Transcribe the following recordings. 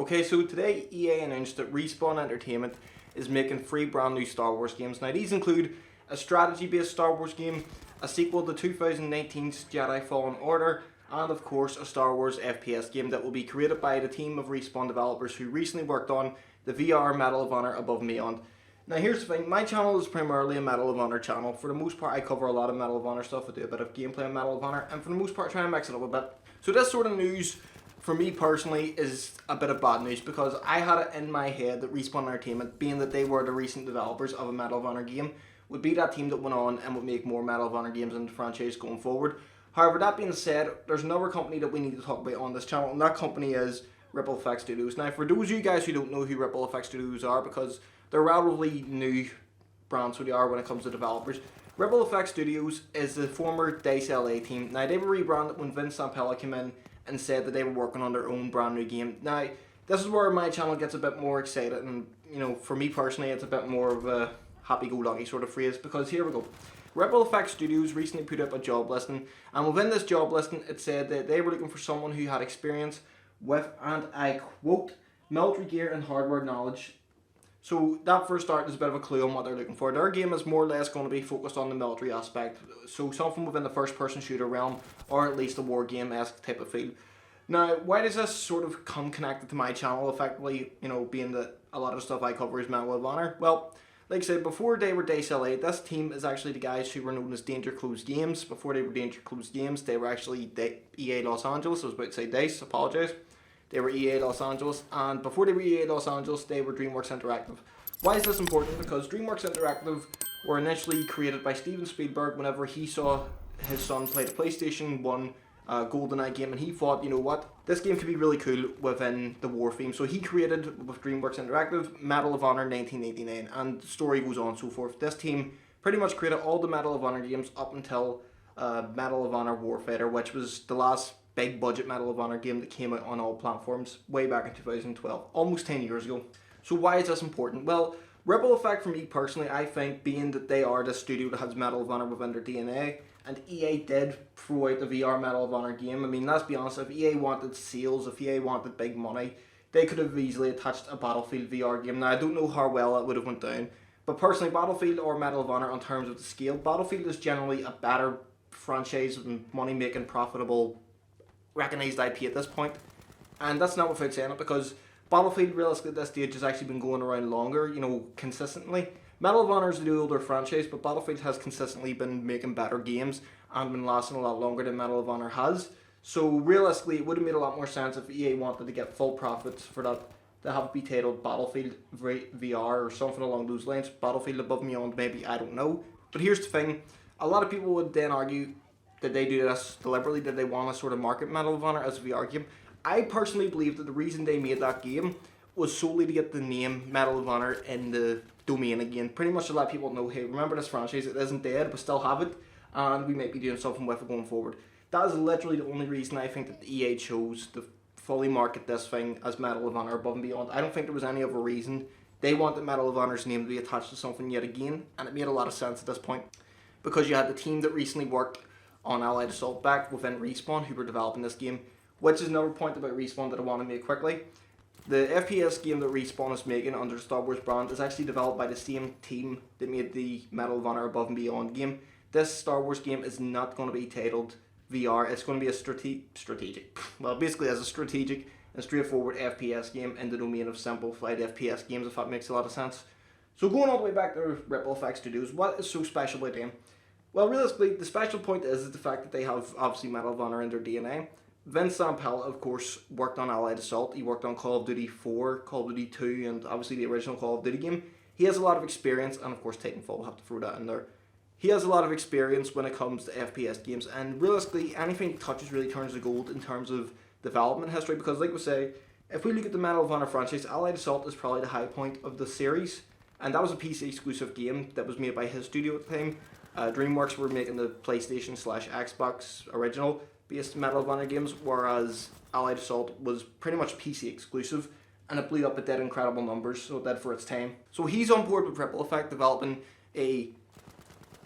Okay, so today EA announced that Respawn Entertainment is making 3 brand new Star Wars games. Now these include a strategy-based Star Wars game, a sequel to 2019's Jedi Fallen Order, and of course a Star Wars FPS game that will be created by the team of Respawn developers who recently worked on the VR Medal of Honor Above and Beyond. Now here's the thing, my channel is primarily a Medal of Honor channel. For the most part I cover a lot of Medal of Honor stuff, I do a bit of gameplay on Medal of Honor, and for the most part I try and mix it up a bit. So this sort of news, for me personally, is a bit of bad news because I had it in my head that Respawn Entertainment, being that they were the recent developers of a Medal of Honor game, would be that team that went on and would make more Medal of Honor games in the franchise going forward. However, that being said, there's another company that we need to talk about on this channel, and that company is Ripple Effect Studios. Now, for those of you guys who don't know who Ripple Effect Studios are, because they're relatively new brands who they are when it comes to developers, Ripple Effect Studios is the former DICE LA team. Now, they were rebranded when Vince Zampella came in and said that they were working on their own brand new game. Now, this is where my channel gets a bit more excited, and you know, for me personally, it's a bit more of a happy-go-lucky sort of phrase, because here we go. Ripple Effect Studios recently put up a job listing, and within this job listing, it said that they were looking for someone who had experience with, and I quote, military gear and hardware knowledge. So that for a start is a bit of a clue on what they're looking for. Their game is more or less going to be focused on the military aspect, so something within the first-person shooter realm, or at least a war game-esque type of feel. Now, why does this sort of come connected to my channel, effectively, you know, being that a lot of stuff I cover is Medal of Honor? Well, like I said, before they were DICE LA, this team is actually the guys who were known as Danger Close Games. Before they were Danger Close Games, they were actually EA Los Angeles. I was about to say DICE, apologise. They were EA Los Angeles, and before they were EA Los Angeles, they were DreamWorks Interactive. Why is this important? Because DreamWorks Interactive were initially created by Steven Spielberg whenever he saw his son play the PlayStation 1 GoldenEye game, and he thought, you know what, this game could be really cool within the war theme. So he created, with DreamWorks Interactive, Medal of Honor 1989, and the story goes on and so forth. This team pretty much created all the Medal of Honor games up until Medal of Honor Warfighter, which was the last big budget Medal of Honor game that came out on all platforms way back in 2012, almost 10 years ago. So why is this important? Well, Ripple Effect, for me personally, I think, being that they are the studio that has Medal of Honor within their DNA, and EA did throw out the VR Medal of Honor game. I mean, let's be honest, if EA wanted sales, if EA wanted big money, they could have easily attached a Battlefield VR game. Now, I don't know how well it would have went down, but personally, Battlefield or Medal of Honor, in terms of the scale, Battlefield is generally a better franchise and money-making, profitable, recognised IP at this point. And that's not without saying it, because Battlefield, realistically, at this stage, has actually been going around longer, you know, consistently. Medal of Honor is the older franchise, but Battlefield has consistently been making better games and been lasting a lot longer than Medal of Honor has. So realistically, it would have made a lot more sense if EA wanted to get full profits for that, to have it be titled Battlefield VR or something along those lines. Battlefield Above and Beyond, maybe, I don't know. But here's the thing, a lot of people would then argue, did they do this deliberately? Did they want to sort of market Medal of Honor as a VR game? I personally believe that the reason they made that game was solely to get the name Medal of Honor in the domain again. Pretty much to let people know, hey, remember this franchise, it isn't dead, we still have it, and we might be doing something with it going forward. That is literally the only reason I think that the EA chose to fully market this thing as Medal of Honor Above and Beyond. I don't think there was any other reason. They wanted Medal of Honor's name to be attached to something yet again, and it made a lot of sense at this point, because you had the team that recently worked on Allied Assault back within Respawn who were developing this game, which is another point about Respawn that I want to make quickly. The FPS game that Respawn is making under the Star Wars brand is actually developed by the same team that made the Medal of Honor Above and Beyond game. This Star Wars game is not going to be titled VR, it's going to be a strategic, well, basically as a strategic and straightforward FPS game in the domain of simplified FPS games, if that makes a lot of sense. So going all the way back to Ripple Effect Studios, what is so special about them? Well, realistically, the special point is the fact that they have, obviously, Medal of Honor in their DNA. Vince Zampella, of course, worked on Allied Assault. He worked on Call of Duty 4, Call of Duty 2, and obviously the original Call of Duty game. He has a lot of experience, and of course Titanfall, we'll have to throw that in there. He has a lot of experience when it comes to FPS games, and realistically, anything he touches really turns to gold in terms of development history, because like we say, if we look at the Medal of Honor franchise, Allied Assault is probably the high point of the series, and that was a PC exclusive game that was made by his studio at the time. DreamWorks were making the PlayStation/Xbox original based Medal of Honor games, whereas Allied Assault was pretty much PC exclusive, and it blew up, it did incredible numbers, so it did for its time. So he's on board with Ripple Effect developing a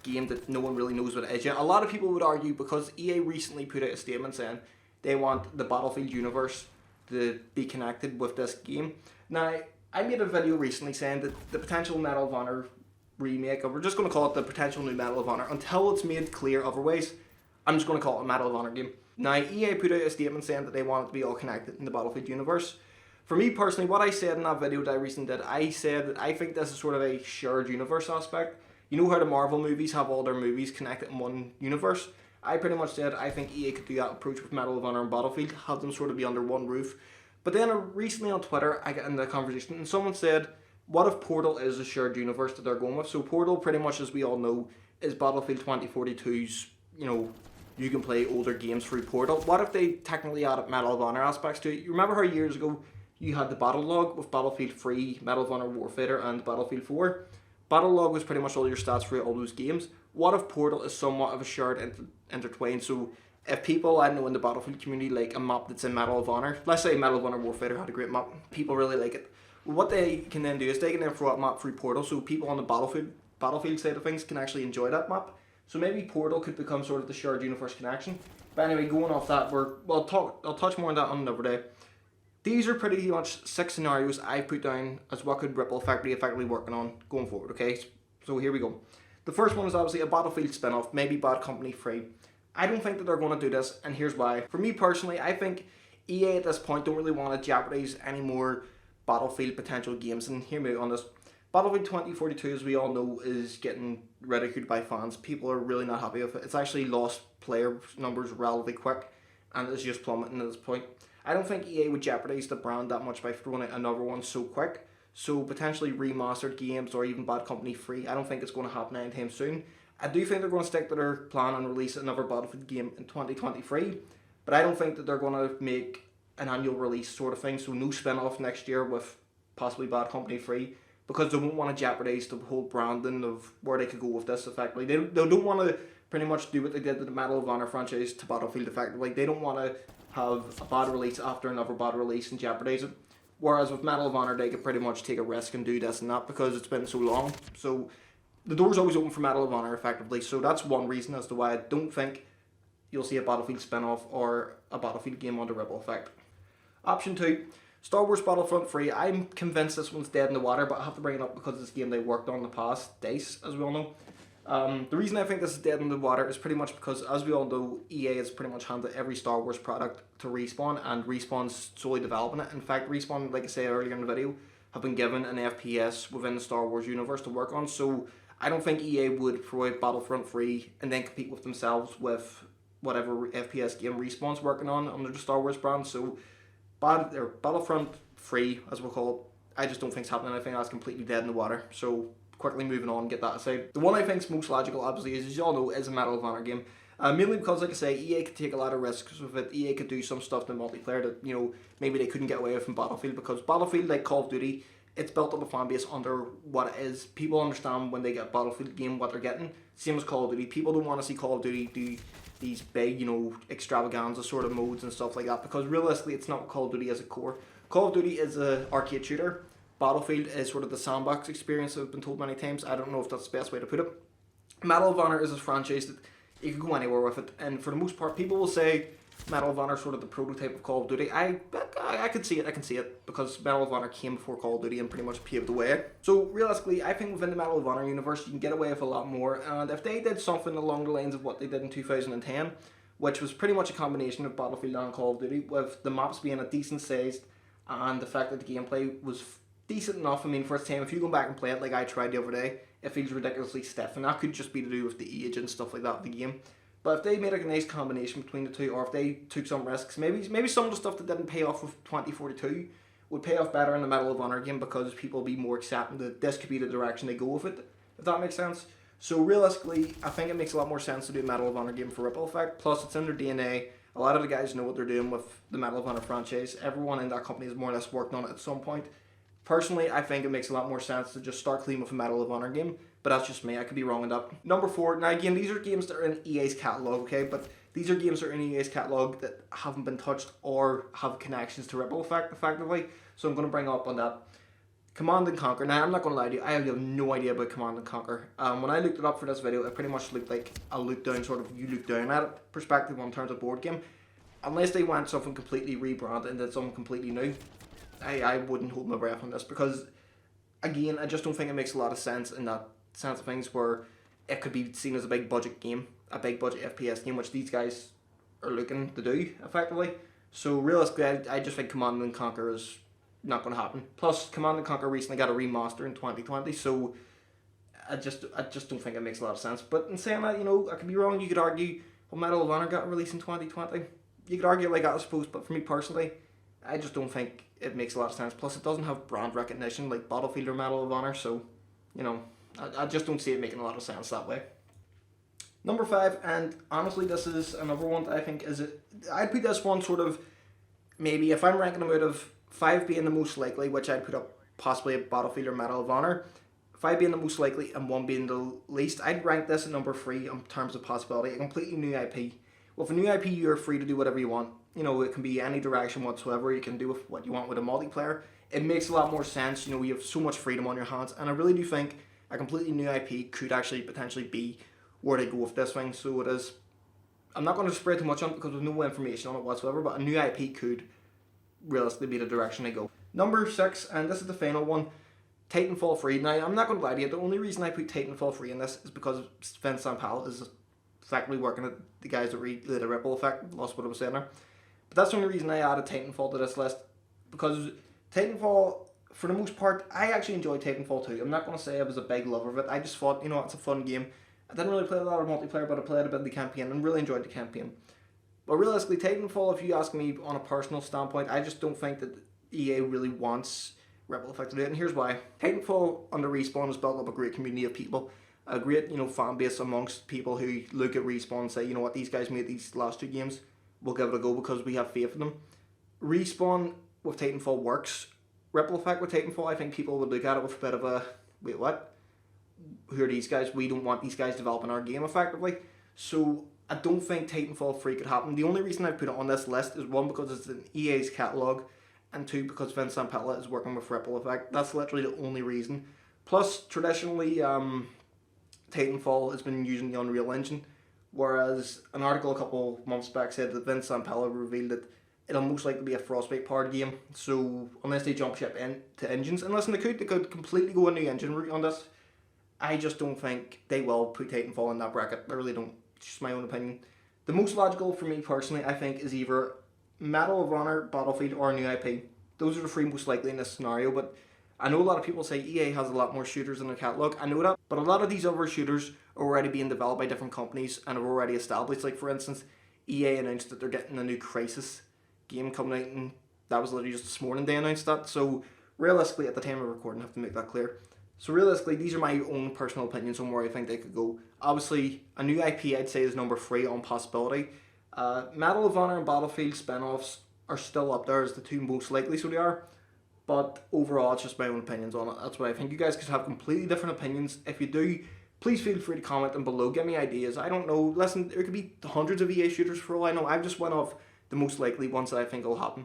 game that no one really knows what it is yet. A lot of people would argue, because EA recently put out a statement saying they want the Battlefield universe to be connected with this game. Now, I made a video recently saying that the potential Medal of Honor remake, or we're just going to call it the potential new Medal of Honor, until it's made clear otherwise, I'm just going to call it a Medal of Honor game. Now, EA put out a statement saying that they want it to be all connected in the Battlefield universe. For me personally, what I said in that video that I recently did, I said that I think this is sort of a shared universe aspect. You know how the Marvel movies have all their movies connected in one universe? I pretty much said I think EA could do that approach with Medal of Honor and Battlefield, have them sort of be under one roof. But then recently on Twitter, I got into a conversation and someone said, what if Portal is a shared universe that they're going with? So Portal, pretty much as we all know, is Battlefield 2042's, you can play older games through Portal. What if they technically added Medal of Honor aspects to it? You remember how years ago you had the battle log with Battlefield 3, Medal of Honor Warfighter and Battlefield 4? Battle log was pretty much all your stats for all those games. What if Portal is somewhat of a shared intertwined? So if people, I know in the Battlefield community, like a map that's in Medal of Honor, let's say Medal of Honor Warfighter had a great map, people really like it. Well, what they can then do is they can then throw that map through Portal, so people on the Battlefield side of things can actually enjoy that map. So maybe Portal could become sort of the shared universe connection. But anyway, going off that, I'll touch more on that on another day. These are pretty much 6 scenarios I put down as what could Ripple Effect be effectively working on going forward, okay? So here we go. The first one is obviously a Battlefield spin-off, maybe Bad Company 3. I don't think that they're going to do this, and here's why. For me personally, I think EA at this point don't really want to jeopardize any more Battlefield potential games, and hear me out on this. Battlefield 2042, as we all know, is getting ridiculed by fans. People are really not happy with it. It's actually lost player numbers relatively quick, and it's just plummeting at this point. I don't think EA would jeopardize the brand that much by throwing out another one so quick. So potentially remastered games or even Bad Company 3, I don't think it's going to happen anytime soon. I do think they're going to stick to their plan and release another Battlefield game in 2023, but I don't think that they're going to make an annual release sort of thing, so no spin-off next year with possibly Bad Company 3, because they won't want to jeopardize the whole branding of where they could go with this effectively. They don't want to pretty much do what they did to the Medal of Honor franchise to Battlefield effectively. They don't want to have a bad release after another bad release and jeopardize it. Whereas with Medal of Honor, they could pretty much take a risk and do this and that because it's been so long. So the door's always open for Medal of Honor effectively. So that's one reason as to why I don't think you'll see a Battlefield spin-off or a Battlefield game under Ripple Effect. Option 2, Star Wars Battlefront 3. I'm convinced this one's dead in the water, but I have to bring it up because it's a game they worked on in the past, DICE, as we all know. The reason I think this is dead in the water is pretty much because, as we all know, EA has pretty much handed every Star Wars product to Respawn, and Respawn's solely developing it. In fact, Respawn, like I said earlier in the video, have been given an FPS within the Star Wars universe to work on, so I don't think EA would throw out Battlefront 3 and then compete with themselves with whatever FPS game Respawn's working on under the Star Wars brand. So Battlefront 3, as we'll call it, I just don't think it's happening. I think that's completely dead in the water. So quickly moving on, get that aside. The one I think is most logical, obviously, as you all know, is a Medal of Honor game. Mainly because, like I say, EA could take a lot of risks with it. EA could do some stuff in multiplayer that, maybe they couldn't get away with in Battlefield, because Battlefield, like Call of Duty, it's built up a fan base under what it is. People understand when they get a Battlefield game what they're getting. Same as Call of Duty. People don't want to see Call of Duty do these big, extravaganza sort of modes and stuff like that, because realistically it's not what Call of Duty is at core. Call of Duty is an arcade shooter. Battlefield is sort of the sandbox experience I've been told many times. I don't know if that's the best way to put it. Medal of Honor is a franchise that you can go anywhere with it, and for the most part people will say Medal of Honor is sort of the prototype of Call of Duty. I could see it, because Medal of Honor came before Call of Duty and pretty much paved the way. So realistically, I think within the Medal of Honor universe you can get away with a lot more, and if they did something along the lines of what they did in 2010, which was pretty much a combination of Battlefield and Call of Duty, with the maps being a decent sized and the fact that the gameplay was decent enough. I mean, for its time, if you go back and play it like I tried the other day, it feels ridiculously stiff, and that could just be to do with the age and stuff like that of the game. But if they made a nice combination between the two, or if they took some risks, maybe some of the stuff that didn't pay off with 2042 would pay off better in the Medal of Honor game, because people will be more accepting that this could be the direction they go with it, if that makes sense. So realistically, I think it makes a lot more sense to do a Medal of Honor game for Ripple Effect, plus it's in their DNA. A lot of the guys know what they're doing with the Medal of Honor franchise. Everyone in that company has more or less worked on it at some point. Personally, I think it makes a lot more sense to just start clean with a Medal of Honor game, but that's just me. I could be wrong on that. Number 4, now again, these are games that are in EA's catalogue, okay, but these are games that are in EA's catalogue that haven't been touched or have connections to Ripple Effect, effectively, so I'm going to bring up on that. Command and Conquer. Now, I'm not going to lie to you, I have no idea about Command and Conquer. When I looked it up for this video, it pretty much looked like a look down, sort of you look down at it perspective in terms of board game. unless they want something completely rebranded and did something completely new, I wouldn't hold my breath on this, because again, I just don't think it makes a lot of sense in that sense of things where it could be seen as a big budget game, a big budget FPS game, which these guys are looking to do effectively. So realistically, I just think Command and Conquer is not going to happen. Plus, Command and Conquer recently got a remaster in 2020, so I just don't think it makes a lot of sense. But in saying that, I could be wrong. You could argue, well, Medal of Honor got released in 2020. You could argue like that, I suppose, but for me personally, I just don't think it makes a lot of sense. Plus, it doesn't have brand recognition like Battlefield or Medal of Honor, so, I just don't see it making a lot of sense that way. Number 5, and honestly, this is another one that I think I'd put this one sort of, maybe if I'm ranking them out of 5 being the most likely, which I'd put up possibly a Battlefield or Medal of Honor, 5 being the most likely and 1 being the least, I'd rank this at number 3 in terms of possibility. A completely new IP. With a new IP, you're free to do whatever you want. It can be any direction whatsoever. You can do with what you want with a multiplayer. It makes a lot more sense. You have so much freedom on your hands, and I really do think a completely new IP could actually potentially be where they go with this thing. So it is. I'm not going to spread too much on it because there's no information on it whatsoever, but a new IP could realistically be the direction they go. Number 6, and this is the final one, Titanfall 3. Now, I'm not going to lie to you, the only reason I put Titanfall 3 in this is because Vince Zampellas is effectively working at the guys that did the Ripple Effect, lost what I was saying there. But that's the only reason I added Titanfall to this list, because Titanfall, for the most part, I actually enjoyed Titanfall 2. I'm not going to say I was a big lover of it. I just thought, it's a fun game. I didn't really play a lot of multiplayer, but I played a bit of the campaign and really enjoyed the campaign. But realistically, Titanfall, if you ask me on a personal standpoint, I just don't think that EA really wants Ripple Effect to do it, and here's why. Titanfall under Respawn has built up a great community of people, a great fan base amongst people who look at Respawn and say, you know what, these guys made these last 2 games, we'll give it a go because we have faith in them. Respawn with Titanfall works. Ripple Effect with Titanfall, I think people would look at it with a bit of a, wait, what? Who are these guys? We don't want these guys developing our game effectively. So I don't think Titanfall 3 could happen. The only reason I put it on this list is 1, because it's in EA's catalogue, and 2, because Vince Zampella is working with Ripple Effect. That's literally the only reason. Plus, traditionally, Titanfall has been using the Unreal Engine, whereas an article a couple months back said that Vince Zampella revealed that it'll most likely be a Frostbite-powered game. So unless they jump ship into engines, and listen, they could completely go a new engine route on this. I just don't think they will put Titanfall in that bracket. I really don't. It's just my own opinion. The most logical for me personally, I think, is either Medal of Honor, Battlefield, or a new IP. Those are the 3 most likely in this scenario, but I know a lot of people say EA has a lot more shooters in their catalogue. I know that, but a lot of these other shooters are already being developed by different companies and are already established. Like, for instance, EA announced that they're getting a new Crisis game coming out, and that was literally just this morning they announced that. So realistically, at the time of recording, I have to make that clear. So realistically, these are my own personal opinions on where I think they could go. Obviously, a new IP I'd say is number 3 on possibility. Medal of Honor and Battlefield spin-offs are still up there as the 2 most likely, so they are. But overall, it's just my own opinions on it. That's what I think. You guys could have completely different opinions. If you do, please feel free to comment them below. Give me ideas. I don't know. Listen, there could be hundreds of EA shooters for all I know. I've just went off the most likely ones that I think will happen.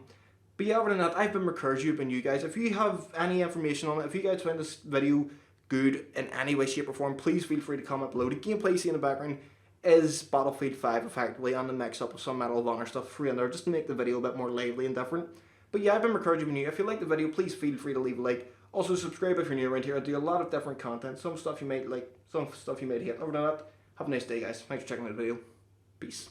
But yeah, other than that, I've been Recurge, you've been you guys. If you have any information on it, if you guys find this video good in any way, shape or form, please feel free to comment below. The gameplay you see in the background is Battlefield 5 effectively, and the mix up of some Medal of Honor stuff free in there just to make the video a bit more lively and different. But yeah, I've been Recurge, you've been you. If you like the video, please feel free to leave a like. Also subscribe if you're new around here. I do a lot of different content. Some stuff you might like, some stuff you might hate. Other than that, have a nice day guys. Thanks for checking out the video. Peace.